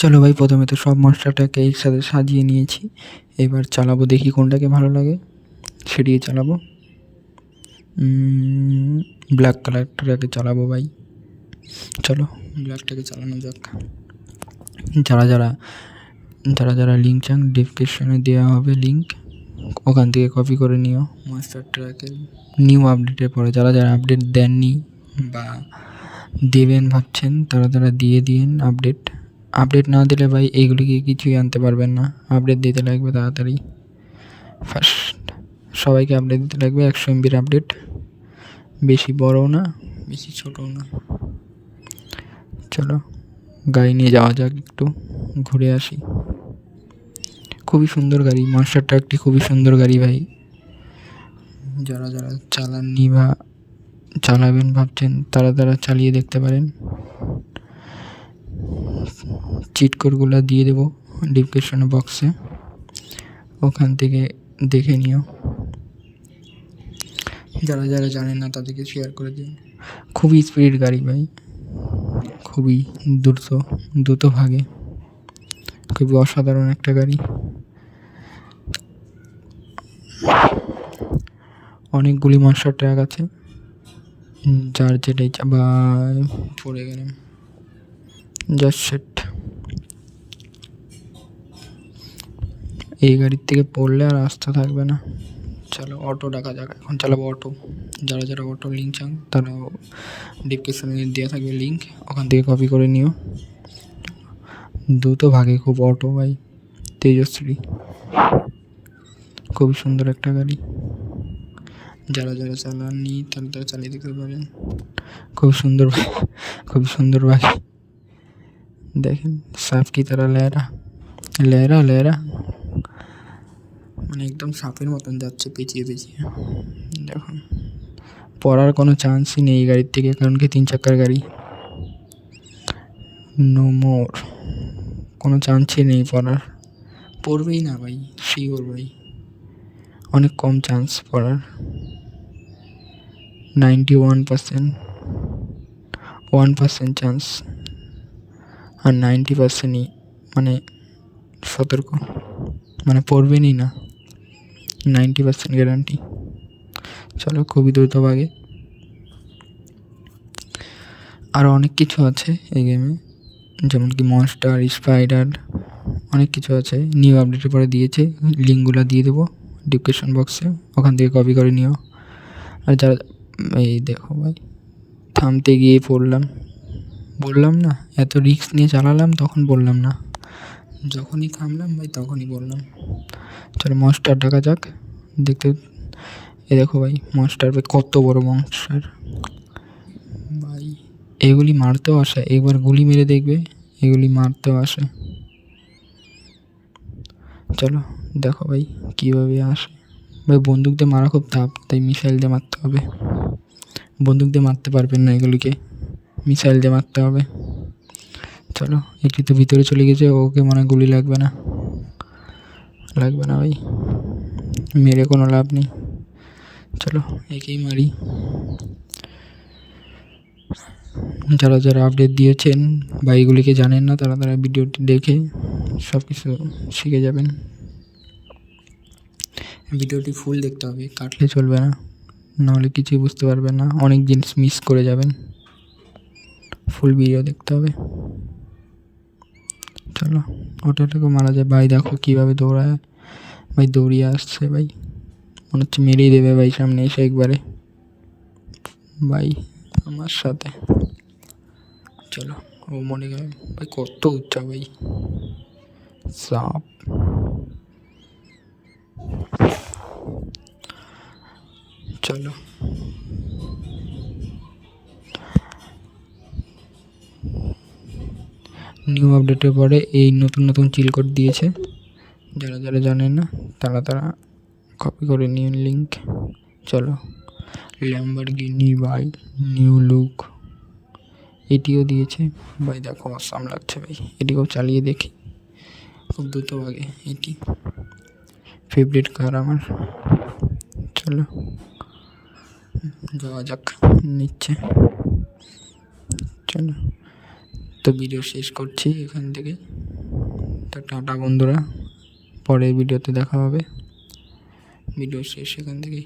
চলো ভাই, প্রথমে তো সব মনস্টারটাকে একসাথে সাজিয়ে নিয়েছি। এবার চালাবো, দেখি কোনটাকে ভালো লাগে সেটিকে চালাবো। ব্ল্যাক কালারটাকে চালাবো ভাই। চলো ব্ল্যাকটাকে চালানো যাক। যারা যারা যারা যারা লিঙ্ক চান ডিসক্রিপশনে দেওয়া হবে লিঙ্ক, ওখান থেকে কপি করে নিও। মাস্টার ট্র্যাকের নিউ আপডেটের পরে যারা যারা আপডেট দেননি বা দেবেন ভাবছেন তারা তারা দিয়ে দিন আপডেট না দিলে ভাই এইগুলিকে কিছুই আনতে পারবেন না। আপডেট দিতে লাগবে তাড়াতাড়ি। ফার্স্ট সবাইকে আপডেট দিতে লাগবে 100 MB আপডেট, বেশি বড়ও না বেশি ছোটও না। চলো গাড়ি নিয়ে যাওয়া যাক, একটু ঘুরে আসি। খুবই সুন্দর গাড়ি, মনস্টার ট্রাকটি খুবই সুন্দর গাড়ি ভাই। যারা যারা চালাননি বা চালাবেন ভাবছেন তারা তারা চালিয়ে দেখতে পারেন। চিট কোডগুলো দিয়ে দেবো ডিসক্রিপশন বক্সে, ওখান থেকে দেখে নিও। যারা যারা জানেন না তাদেরকে শেয়ার করে দিন। খুবই স্পিড গাড়ি ভাই, খুবই দ্রুত ভাগে, খুবই অসাধারণ একটা গাড়ি। অনেকগুলি মনস্টার ট্র্যাক আছে, যার যেটাই বা পড়ে গেলাম জাস্ট সেট। এই গাড়ির থেকে পড়লে আর রাস্তা থাকবে না। চলো অটো ডাকা যাক, এখন চালাবো অটো। যারা যারা অটো লিঙ্ক চান তারা ডিসক্রিপশনে দেওয়া থাকবে লিঙ্ক, ওখান থেকে কপি করে নিও। দ্রুত ভাগে খুব অটো ভাই, তেজশ্রী, খুবই সুন্দর একটা গাড়ি। যারা যারা চালাননি তারা তারা চালিয়ে দেখতে পারেন। খুব সুন্দর ভাই। দেখেন সাপ কি তারা লেরা লেরা লেরা, মানে একদম সাপের মতন যাচ্ছে পেঁচিয়ে পেঁচিয়ে। দেখুন পড়ার কোনো চান্সই নেই এই গাড়ির থেকে, কারণ কি 3 চাকার গাড়ি। নো মোর, কোনো চান্সই নেই পড়ার, পড়বেই না ভাই, শিওর ভাই, অনেক কম চান্স পড়ার। 91% চান্স, আর 90%ই মানে সতর্ক, মানে পড়বেনই না, 90% গ্যারান্টি। চলো খুবই দ্রুত ভাগে। আরও অনেক কিছু আছে এই গেমে, যেমন কি মনস্টার, স্পাইডার, অনেক কিছু আছে। নিউ আপডেটের পরে দিয়েছে, লিঙ্কগুলো দিয়ে দেবো ডিসক্রিপশন বক্সে, ওখান থেকে কপি করে নিও। আর যারা এই দেখো ভাই, থামতে গিয়ে বললাম না এত রিস্ক নিয়ে চালালাম, তখন বললাম না, যখনই থামলাম ভাই তখনই বললাম। চলো মনস্টার ডাকা যাক। দেখতে এ দেখো ভাই মনস্টার, ভাই কত বড় মনস্টার ভাই। এগুলি মারতেও আসে, একবার গুলি মেরে দেখবে, এগুলি মারতেও আসে। চলো দেখো ভাই কীভাবে আসে ভাই। বন্দুক দিয়ে মারা খুব টাফ, তাই মিসাইল দিয়ে মারতে হবে। বন্দুক দিয়ে মারতে পারবেন না এগুলিকে, মিসাইল দিয়ে মারতে হবে। চলো একটি তো ভিতরে চলে গেছে, ওকে মনে গুলি লাগবে না ভাই, মেরে কোনো লাভ নেই। চলো একেই মারি। যারা যারা আপডেট দিয়েছেন বা এগুলিকে জানেন না তারা তারা ভিডিওটি দেখে সব কিছু শিখে যাবেন। ভিডিওটি ফুল দেখতে হবে, কাটলে চলবে না, নাহলে কিছুই বুঝতে পারবেন না, অনেক জিনিস মিস করে যাবেন। ফুল ভিডিও দেখতে হবে। চলো অটোটাকে মারা যায় ভাই, দেখো কীভাবে দৌড়ায় ভাই, দৌড়িয়ে আসছে ভাই, মনে হচ্ছে মেরেই দেবে ভাই সামনে এসে একবারে ভাই আমার সাথে। চলো ও মনে গেল ভাই, কত উচ্চা ভাই সাপ। চলো নিউ আপডেটের পরে এই নতুন চিল কোড দিয়েছে, যারা যারা জানেন না তারা তারা কপি করে নিন লিঙ্ক। চলো ল্যাম্বরগিনি ভাই, নিউ লুক, এটিও দিয়েছে ভাই, দেখো আসাম লাগছে ভাই, এটিকেও চালিয়ে দেখি। খুব দ্রুত ভাগে এটি, ফেভারিট কার আমার। চলো যাওয়া যাক নিচ্ছে। চলো তো ভিডিও শেষ করছি এখান থেকে। তো টাটা বন্ধুরা, পরের ভিডিওতে দেখা হবে। ভিডিও শেষ এখান থেকেই।